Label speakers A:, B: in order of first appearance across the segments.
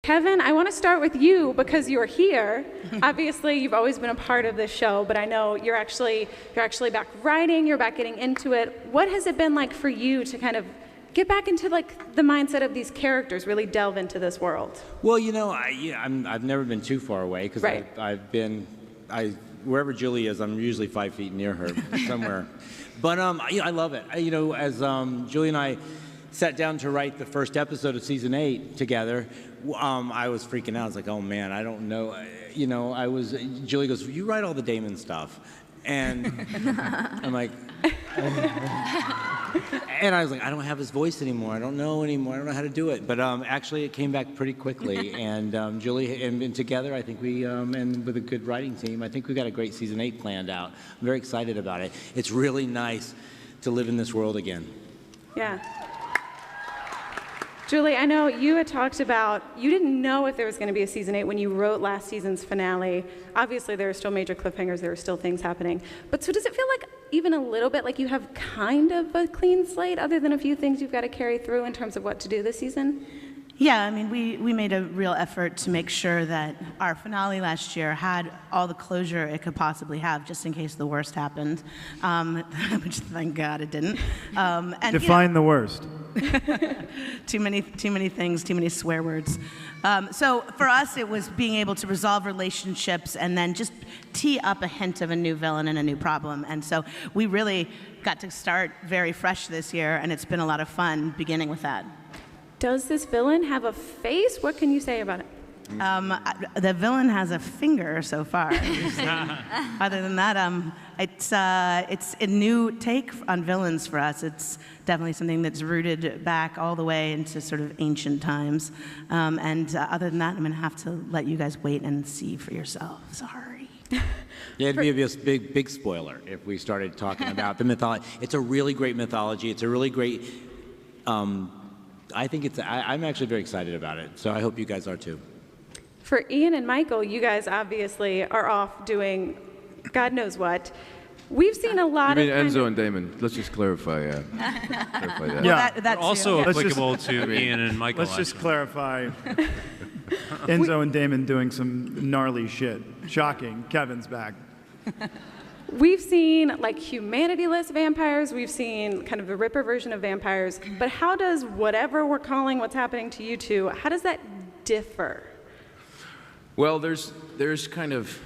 A: Kevin, I want to start with you because you're here. Obviously, you've always been a part of this show, but I know you're actually back writing, you're back getting into it. What has it been like for you to kind of get back into like the mindset of these characters, really delve into this world?
B: Well, you know, I've never been too far away because I've been wherever Julie is, I'm usually 5 feet near her somewhere. But I love it. You know, as Julie and I sat down to write the first episode of season 8 together, I was freaking out. I was like, oh man, I don't know. You know, Julie goes, you write all the Damon stuff. And I'm like, and I was like, I don't have his voice anymore. I don't know anymore. I don't know how to do it. But actually, it came back pretty quickly. And Julie, and together, I think we, and with a good writing team, I think we got a great season 8 planned out. I'm very excited about it. It's really nice to live in this world again.
A: Yeah. Julie, I know you had talked about, you didn't know if there was going to be a season 8 when you wrote last season's finale. Obviously, there are still major cliffhangers, there are still things happening. But so does it feel like even a little bit like you have kind of a clean slate, other than a few things you've got to carry through in terms of what to do this season?
C: Yeah, I mean, we made a real effort to make sure that our finale last year had all the closure it could possibly have, just in case the worst happened, which thank God it didn't. And,
D: define the worst.
C: Too many things, too many swear words. So for us, it was being able to resolve relationships and then just tee up a hint of a new villain and a new problem. And so we really got to start very fresh this year, and it's been a lot of fun beginning with that.
A: Does this villain have a face? What can you say about it?
C: The villain has a finger so far. Other than that, it's a new take on villains for us. It's definitely something that's rooted back all the way into sort of ancient times. And other than that, I'm going to have to let you guys wait and see for yourself. Sorry.
B: Yeah, it'd be a big spoiler if we started talking about the mythology. It's a really great mythology. It's a really great. I think I'm actually very excited about it. So I hope you guys are too.
A: For Ian and Michael, you guys obviously are off doing God knows what. We've seen a lot of...
E: You mean Enzo and Damon. Let's just clarify that.
D: Yeah,
C: well, that's
F: also
C: yeah.
F: applicable to Ian and Michael.
D: Let's just clarify. Enzo and Damon doing some gnarly shit. Shocking. Kevin's back.
A: We've seen like humanity-less vampires. We've seen kind of the Ripper version of vampires. But how does whatever we're calling what's happening to you two, how does that differ?
E: Well, there's kind of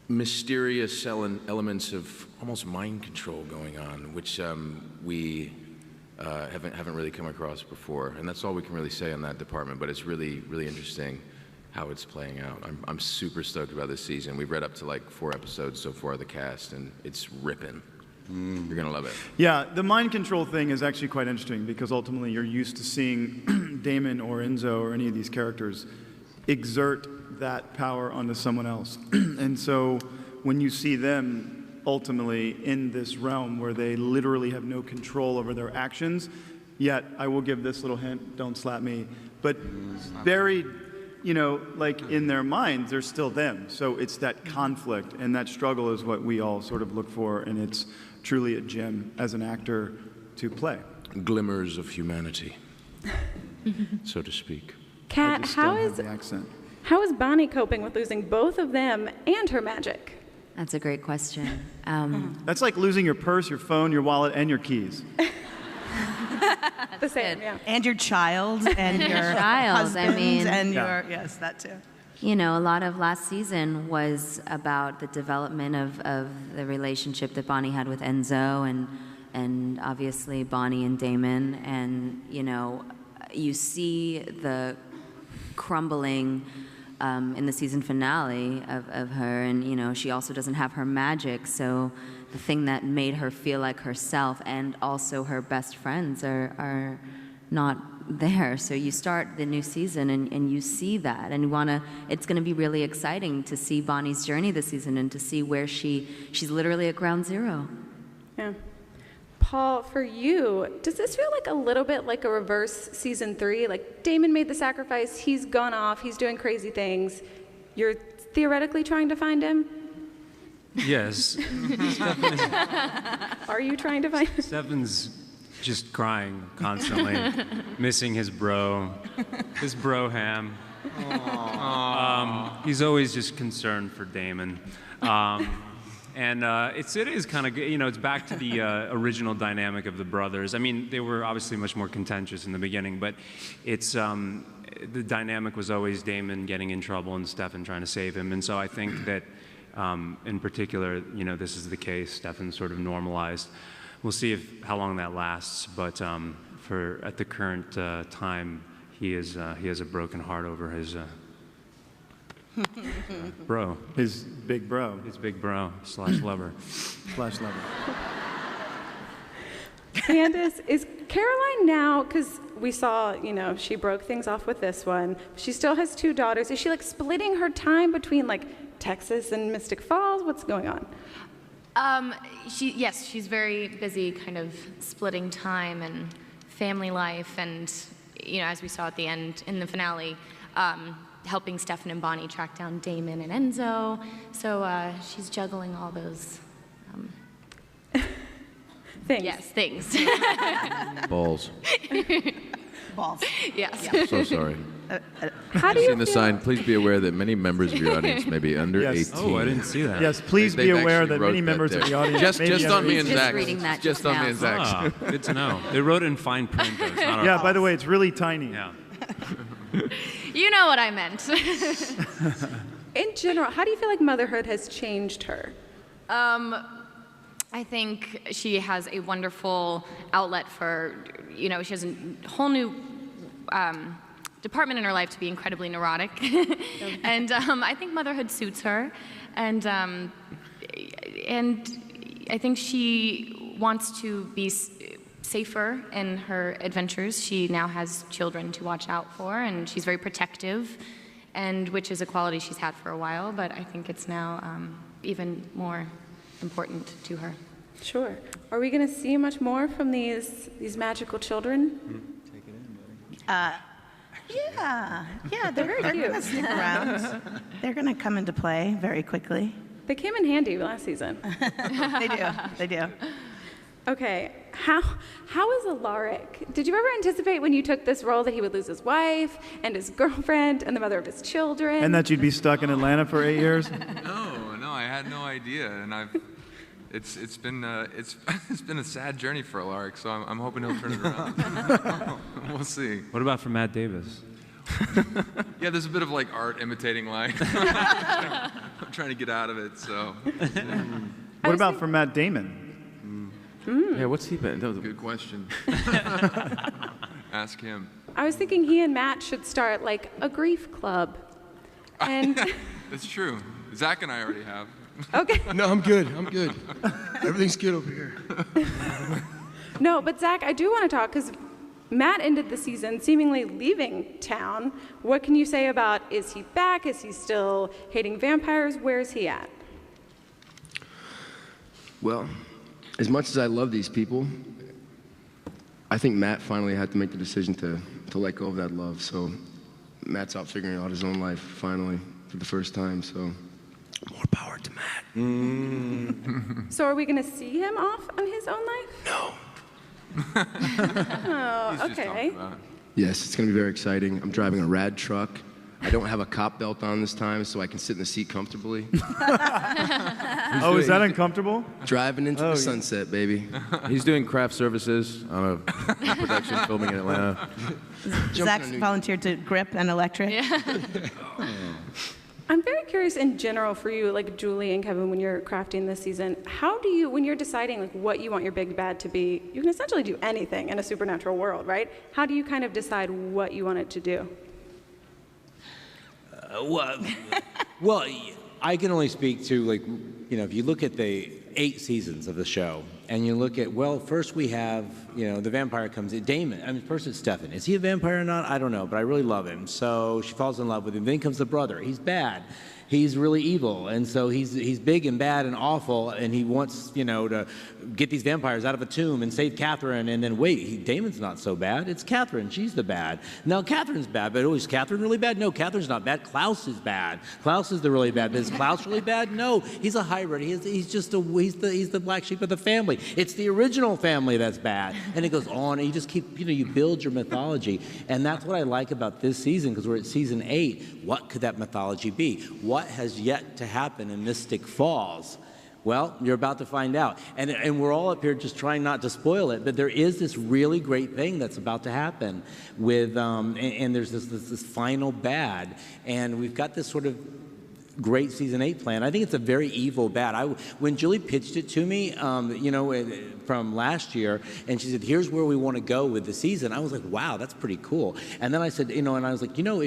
E: mysterious elements of almost mind control going on, which we haven't really come across before, and that's all we can really say on that department. But it's really, really interesting how it's playing out. I'm super stoked about this season. We've read up to like 4 episodes so far of the cast, and it's ripping. You're gonna love it.
D: Yeah, the mind control thing is actually quite interesting because ultimately you're used to seeing Damon or Enzo or any of these characters exert that power onto someone else. And so when you see them ultimately in this realm where they literally have no control over their actions, yet I will give this little hint, don't slap me, but buried, you know, like in their minds, they're still them. So it's that conflict and that struggle is what we all sort of look for, and it's truly a gem as an actor to play.
E: Glimmers of humanity, so to speak.
A: Kat, how is Bonnie coping with losing both of them and her magic?
G: That's a great question.
D: That's like losing your purse, your phone, your wallet, and your keys.
A: The same, yeah.
C: And your child, and your husband, and your, yes, that too.
G: You know, a lot of last season was about the development of the relationship that Bonnie had with Enzo, and obviously Bonnie and Damon, and, you know, you see the crumbling in the season finale of her, and you know she also doesn't have her magic, so the thing that made her feel like herself and also her best friends are not there. So you start the new season and you see that, and it's going to be really exciting to see Bonnie's journey this season and to see where she's literally at ground zero.
A: Yeah. Paul, for you, does this feel like a little bit like a reverse season 3? Like Damon made the sacrifice, he's gone off, he's doing crazy things. You're theoretically trying to find him?
F: Yes.
A: Are you trying to find him?
F: Stefan's just crying constantly, missing his bro ham. He's always just concerned for Damon. And it is kind of, it's back to the original dynamic of the brothers. I mean, they were obviously much more contentious in the beginning, but it's, the dynamic was always Damon getting in trouble and Stefan trying to save him. And so I think that, in particular, this is the case. Stefan's sort of normalized. We'll see how long that lasts, but at the current time, he has a broken heart over his bro.
D: His big bro.
F: His big bro / lover.
D: Slash lover.
A: Candace, is Caroline now, because we saw, she broke things off with this one. She still has 2 daughters. Is she like splitting her time between like Texas and Mystic Falls? What's going on?
H: Yes, she's very busy kind of splitting time and family life and, as we saw at the end in the finale, helping Stefan and Bonnie track down Damon and Enzo. So she's juggling all those
A: Things.
H: Yes, things.
E: Balls.
C: Balls.
H: Yes.
E: I'm so sorry.
A: How do
E: I've
A: you
E: seen the
A: feel?
E: sign. Please be aware that many members of your audience may be under
D: Yes.
E: 18.
F: Oh, I didn't see that.
D: Yes, please
E: They-
D: be
E: they've
D: aware
E: actually
D: that many
E: wrote
D: members
E: that
D: of the
E: there.
D: audience
E: Just
D: may be
E: on me and
G: Just
E: Zach.
G: reading that
E: Just
G: just
E: on
G: now.
E: me and Zach.
F: Ah, good to know. They wrote it in fine print, though. It's not
D: Yeah, by the way, it's really tiny.
F: Yeah.
H: You know what I meant.
A: In general, how do you feel like motherhood has changed her?
H: I think she has a wonderful outlet for, she has a whole new department in her life to be incredibly neurotic. And I think motherhood suits her. And I think she wants to be safer in her adventures. She now has children to watch out for, and she's very protective, and which is a quality she's had for a while, but I think it's now even more important to her.
A: Sure. Are we going to see much more from these magical children?
C: Yeah, they're going to stick around. They're going to come into play very quickly.
A: They came in handy last season.
C: They do.
A: Okay, how is Alaric? Did you ever anticipate when you took this role that he would lose his wife and his girlfriend and the mother of his children?
D: And that you'd be stuck in Atlanta for 8 years?
I: No, I had no idea, and it's been a sad journey for Alaric, so I'm hoping he'll turn it around. We'll see.
F: What about for Matt Davis?
I: Yeah, there's a bit of like art imitating life. I'm trying to get out of it, so.
D: What about for Matt Damon?
E: Yeah, what's he been? That was
I: Good question. Ask him.
A: I was thinking he and Matt should start like a grief club. And
I: That's true. Zach and I already have.
A: okay,
J: No, I'm good. Everything's good over here.
A: no, but Zach, I do want to talk because Matt ended the season seemingly leaving town. What can you say about, is he back? Is he still hating vampires? Where is he at?
J: Well, as much as I love these people, I think Matt finally had to make the decision to let go of that love. So Matt's out figuring out his own life finally for the first time. So more power to Matt.
A: So are we going to see him off on his own life?
J: No.
A: Oh,
I: He's just
A: okay.
I: talking about it.
J: Yes, it's going to be very exciting. I'm driving a rad truck. I don't have a cop belt on this time, so I can sit in the seat comfortably.
D: Oh, is that uncomfortable?
J: Driving into
D: Oh,
J: the
D: yeah.
J: sunset, baby.
E: He's doing craft services on a production filming in Atlanta.
C: Zach's
J: on a new-
C: volunteered to grip and electric.
A: I'm very curious in general for you, like Julie and Kevin, when you're crafting this season, how do you, when you're deciding like what you want your big bad to be, you can essentially do anything in a supernatural world, right? How do you kind of decide what you want it to do?
B: Well, I can only speak to, like, if you look at the 8 seasons of the show, and you look at, well, first we have, the vampire comes in, Damon. I mean, first it's Stefan. Is he a vampire or not? I don't know, but I really love him. So she falls in love with him. Then comes the brother. He's bad. he's really evil, and so he's big and bad and awful, and he wants, you know, to get these vampires out of a tomb and save Catherine, and then wait, Damon's not so bad. It's Catherine. She's the bad. Now Catherine's bad, but is Catherine really bad? No, Catherine's not bad. Klaus is bad. Klaus is the really bad. But is Klaus really bad? No, he's a hybrid. He's the black sheep of the family. It's the original family that's bad, and it goes on, and you just keep, you know, you build your mythology, and that's what I like about this season, because we're at season 8. What could that mythology be? What has yet to happen in Mystic Falls? Well, you're about to find out. And we're all up here just trying not to spoil it, but there is this really great thing that's about to happen with, and there's this final bad, and we've got this sort of great season 8 plan. I think it's a very evil bad. When Julie pitched it to me, you know, from last year, and she said, here's where we want to go with the season, I was like, wow, that's pretty cool. And then I said, you know, and I was like, you know,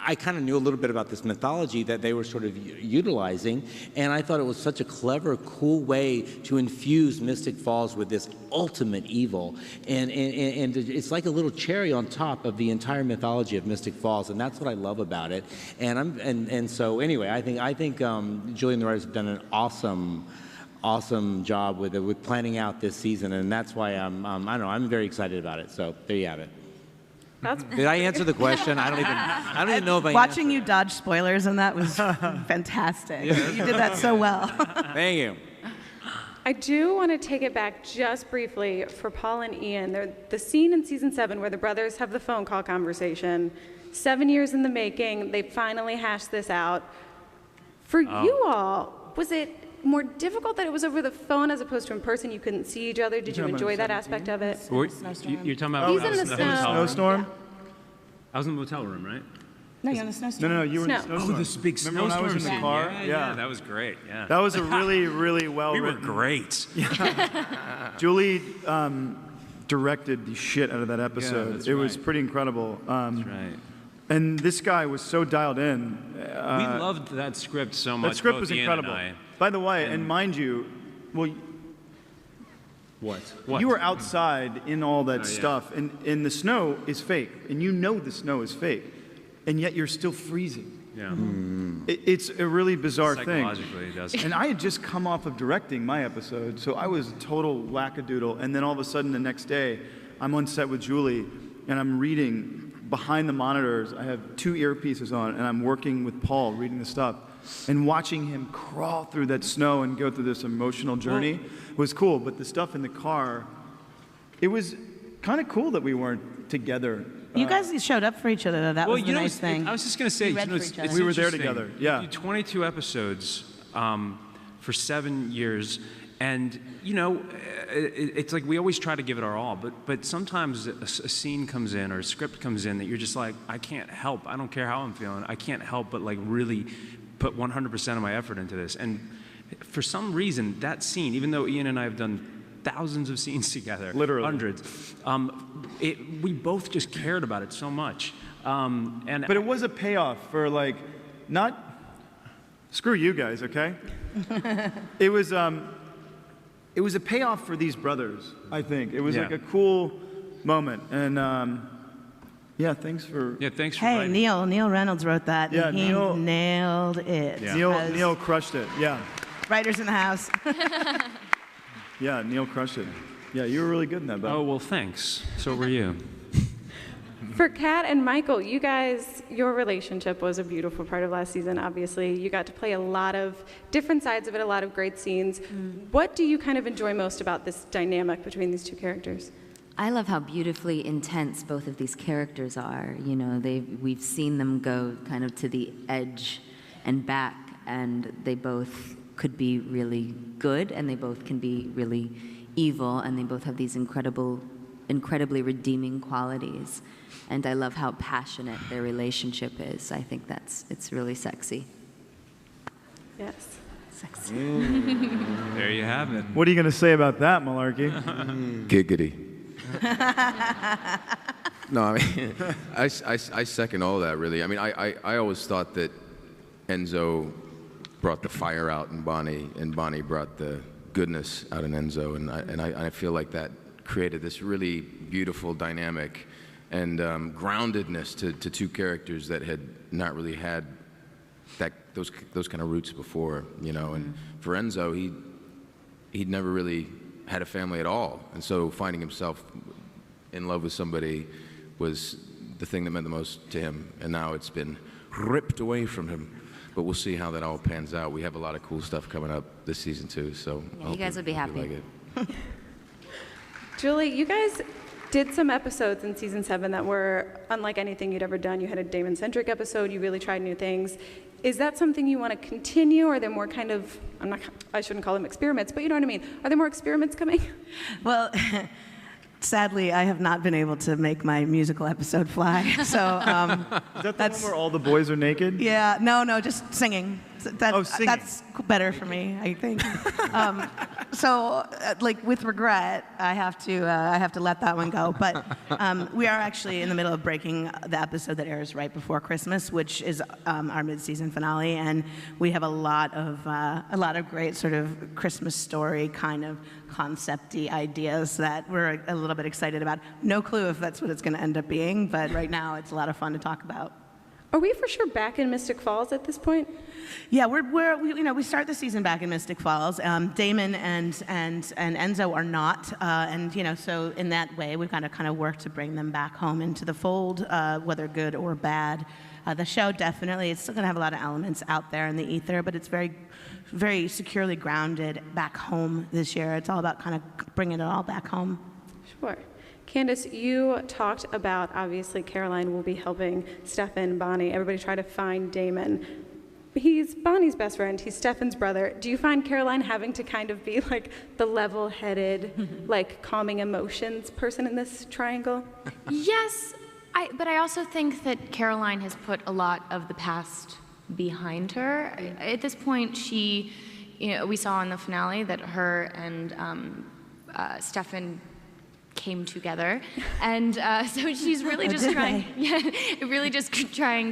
B: I kind of knew a little bit about this mythology that they were sort of utilizing, and I thought it was such a clever, cool way to infuse Mystic Falls with this ultimate evil, and it's like a little cherry on top of the entire mythology of Mystic Falls, and that's what I love about it. And so anyway, I think Julie and the writers have done an awesome job with planning out this season, and that's why I don't know, I'm very excited about it. So there you have it. Did I answer the question? I don't even know if I
C: Watching you dodge spoilers and that was fantastic.
B: Yeah.
C: You did that so well.
B: Thank you.
A: I do want to take it back just briefly for Paul and Ian. The scene in season 7 where the brothers have the phone call conversation, 7 years in the making, they finally hashed this out. For you all, was it more difficult that it was over the phone as opposed to in person? You couldn't see each other. Did you enjoy that aspect of it?
F: You're talking about
A: He's in the
D: snowstorm?
A: Yeah.
F: I was in the motel room, right?
C: No, you're in the snowstorm.
D: No, you were in the
A: Snow.
D: snowstorm.
F: Oh, this big
D: Remember when I was in the
F: snowstorm
D: car?
F: scene. Yeah, that was great. Yeah.
D: That was a really, really well
F: We were
D: written.
F: great.
D: Julie directed the shit out of that episode.
F: that's
D: it was
F: right.
D: pretty incredible.
F: That's right.
D: And this guy was so dialed in.
F: We loved that script so much.
D: That script
F: both
D: was
F: Ian
D: incredible.
F: and I.
D: By the way, and mind you, well,
F: What?
D: you were outside in all that
F: Oh, yeah.
D: stuff, and the snow is fake, and you know the snow is fake, and yet you're still freezing.
F: Yeah.
D: It's a really bizarre thing.
F: Psychologically, it does.
D: And I had just come off of directing my episode, so I was a total wackadoodle. And then all of a sudden, the next day, I'm on set with Julie, and I'm reading behind the monitors. I have 2 earpieces on, and I'm working with Paul, reading the stuff. And watching him crawl through that snow and go through this emotional journey was cool. But the stuff in the car, it was kind of cool that we weren't together.
C: You guys showed up for each other, though. That was the nice thing.
F: I was just going to say,
C: You read for
F: it's
C: each other.
D: We were there
F: interesting.
D: together, yeah.
F: You do 22 episodes for 7 years, and it's like we always try to give it our all, but sometimes a scene comes in or a script comes in that you're just like, I can't help. I don't care how I'm feeling. I can't help but like really put 100% of my effort into this. And for some reason, that scene, even though Ian and I have done thousands of scenes together,
D: Literally.
F: hundreds, we both just cared about it so much.
D: But it was a payoff for like, not, screw you guys, okay? It was a payoff for these brothers, I think. It was like a cool moment. And yeah, thanks for...
F: Yeah, thanks for
C: Hey,
F: writing.
C: Neil Reynolds wrote that.
D: Yeah,
C: and he
D: Neil-
C: nailed it.
F: Yeah.
D: Neil crushed it, yeah.
C: Writers in the house.
D: Yeah, Neil crushed it. Yeah, you were really good in that, bud.
F: Oh, well, thanks. So were you.
A: For Kat and Michael, you guys, your relationship was a beautiful part of last season, obviously. You got to play a lot of different sides of it, a lot of great scenes. What do you kind of enjoy most about this dynamic between these 2 characters?
G: I love how beautifully intense both of these characters are. You know, we've seen them go kind of to the edge and back, and they both could be really good, and they both can be really evil, and they both have these incredibly redeeming qualities. And I love how passionate their relationship is. I think it's really sexy.
A: Yes.
G: Sexy.
F: There you have it.
D: What are you going to say about that, Malarkey?
E: Giggity. No, I mean, I second all that, really. I mean, I always thought that Enzo brought the fire out in Bonnie, and Bonnie brought the goodness out in Enzo, and I feel like that created this really beautiful dynamic and groundedness to 2 characters that had not really had those kind of roots before, you know. And for Enzo, he'd never really had a family at all, and so finding himself in love with somebody was the thing that meant the most to him. And now it's been ripped away from him. But we'll see how that all pans out. We have a lot of cool stuff coming up this season too, so
G: Yeah, you guys would be happy.
E: Like it.
A: Julie, you guys did some episodes in season 7 that were unlike anything you'd ever done. You had a Damon-centric episode. You really tried new things. Is that something you want to continue, or are there more kind of, I shouldn't call them experiments, but you know what I mean? Are there more experiments coming?
C: Well, sadly, I have not been able to make my musical episode fly. So
D: Is that the one where all the boys are naked?
C: yeah, no, just singing.
D: Singing.
C: That's better for me, I think. Like with regret, I have to let that one go. But we are actually in the middle of breaking the episode that airs right before Christmas, which is our mid-season finale, and we have a lot of great sort of Christmas story kind of concept-y ideas that we're a little bit excited about. No clue if that's what it's going to end up being, but right now it's a lot of fun to talk about.
A: Are we for sure back in Mystic Falls at this point?
C: Yeah, we start the season back in Mystic Falls. Damon and Enzo are not, so in that way we've got to kind of work to bring them back home into the fold, whether good or bad. The show definitely, it's still going to have a lot of elements out there in the ether, but it's very, very securely grounded back home this year. It's all about kind of bringing it all back home.
A: Sure. Candace, you talked about, obviously, Caroline will be helping Stefan, Bonnie, everybody try to find Damon. He's Bonnie's best friend. He's Stefan's brother. Do you find Caroline having to kind of be like the level-headed, like calming emotions person in this triangle?
H: Yes, but I also think that Caroline has put a lot of the past behind her. At this point, we saw in the finale that her and Stefan came together, and so she's really just trying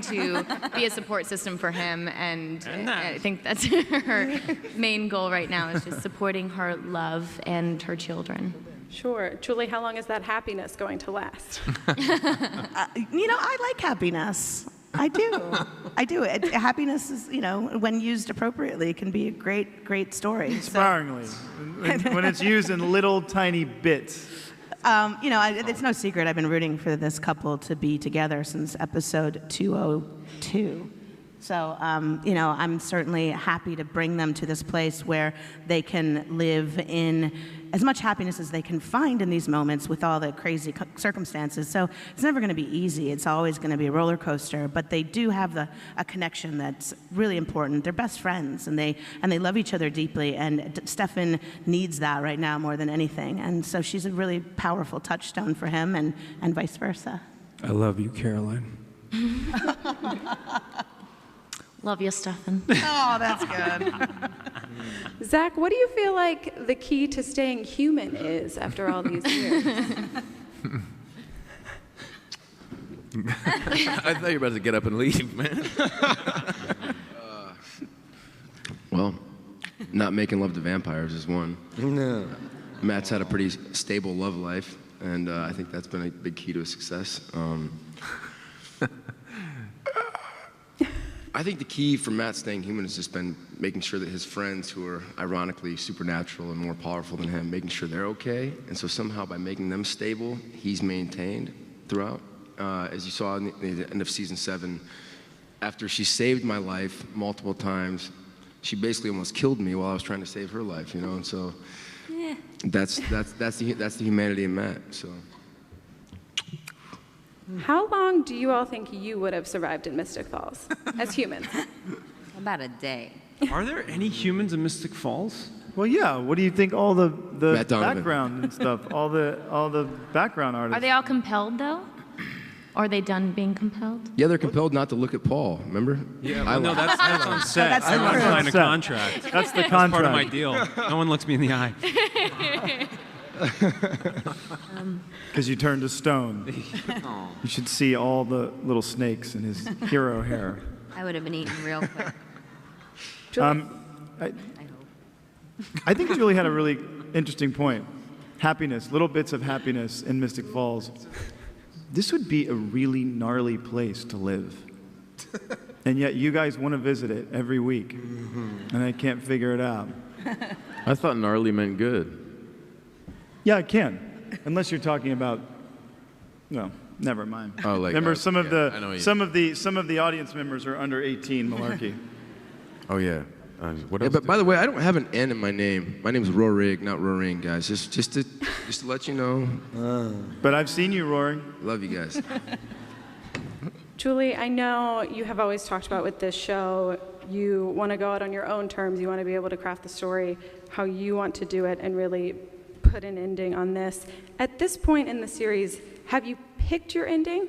H: to be a support system for him, and I think that's her main goal right now, is just supporting her love and her children.
A: Sure. Julie, how long is that happiness going to last?
C: I like happiness. I do. Happiness is, when used appropriately, can be a great story.
D: Sparingly. When it's used in little tiny bits.
C: It's no secret I've been rooting for this couple to be together since episode 202. So, I'm certainly happy to bring them to this place where they can live in as much happiness as they can find in these moments with all the crazy circumstances. So it's never going to be easy. It's always going to be a roller coaster. But they do have a connection that's really important. They're best friends, and they love each other deeply. And Stefan needs that right now more than anything. And so she's a really powerful touchstone for him, and vice versa.
F: I love you, Caroline.
H: Love you, Stefan.
C: Oh, that's good.
A: Zach, what do you feel like the key to staying human is after all these years?
E: I thought you were about to get up and leave, man.
J: Well, not making love to vampires is one.
B: No.
J: Matt's had a pretty stable love life, and I think that's been a big key to his success. I think the key for Matt staying human has just been making sure that his friends, who are ironically supernatural and more powerful than him, making sure they're okay. And so somehow by making them stable, he's maintained throughout. As you saw in the end of season 7, after she saved my life multiple times, she basically almost killed me while I was trying to save her life, And so that's the humanity in Matt. So.
A: How long do you all think you would have survived in Mystic Falls as humans?
G: About a day.
F: Are there any humans in Mystic Falls?
D: Well, yeah. What do you think? All the
J: Matt Donovan.
D: background and stuff. All the background artists.
H: Are they all compelled, though? Or are they done being compelled?
J: Yeah, they're compelled not to look at Paul, remember?
F: Yeah, no, that's on set.
C: That's
F: I want to sign a
D: set.
F: contract.
D: That's the
F: That's
D: contract.
F: part of my deal. No one looks me in the eye.
D: Because you turned to stone. You should see all the little snakes in his hero hair.
G: I would have been eaten real quick.
D: I think Julie had a really interesting point. Happiness, little bits of happiness in Mystic Falls. This would be a really gnarly place to live. And yet you guys want to visit it every week. And I can't figure it out.
E: I thought gnarly meant good.
D: Yeah, I can. Unless you're talking about, no, never mind.
E: Oh, like
D: remember, some of
E: the
D: the audience members are under 18 malarkey.
E: Oh yeah. What
J: Yeah,
E: else?
J: but by the way, I don't have an N in my name. My name's Rorig, not Roaring, guys. Just to let you know.
D: But I've seen you roaring.
J: Love you guys.
A: Julie, I know you have always talked about with this show, you want to go out on your own terms. You want to be able to craft the story how you want to do it and really put an ending on this. At this point in the series, have you picked your ending?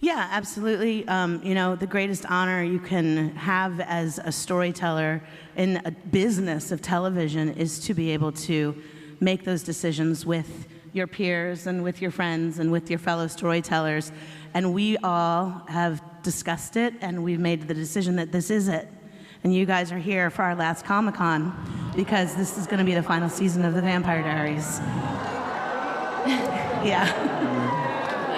C: Yeah, absolutely. You know, the greatest honor you can have as a storyteller in a business of television is to be able to make those decisions with your peers and with your friends and with your fellow storytellers. And we all have discussed it, and we've made the decision that this is it. And you guys are here for our last Comic-Con because this is going to be the final season of the Vampire Diaries. Yeah.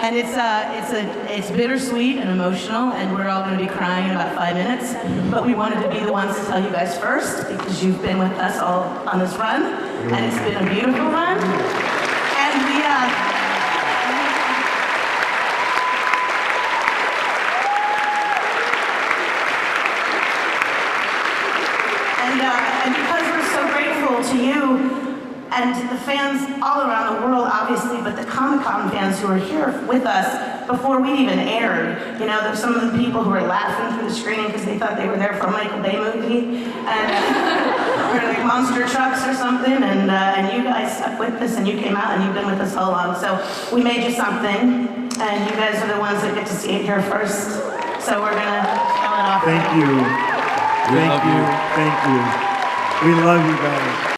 C: And it's bittersweet and emotional, and we're all going to be crying in about 5 minutes. But we wanted to be the ones to tell you guys first because you've been with us all on this run, and it's been a beautiful run. And we and because we're so grateful to you and the fans all around the world, obviously, but the Comic-Con fans who are here with us before we even aired. You know, there's some of the people who were laughing through the screening because they thought they were there for a Michael Bay movie, and or like monster trucks or something, and you guys stuck with us, and you came out, and you've been with us so long. So we made you something, and you guys are the ones that get to see it here first. So we're gonna show it off.
D: Thank you. Thank you. Thank you. We love you guys.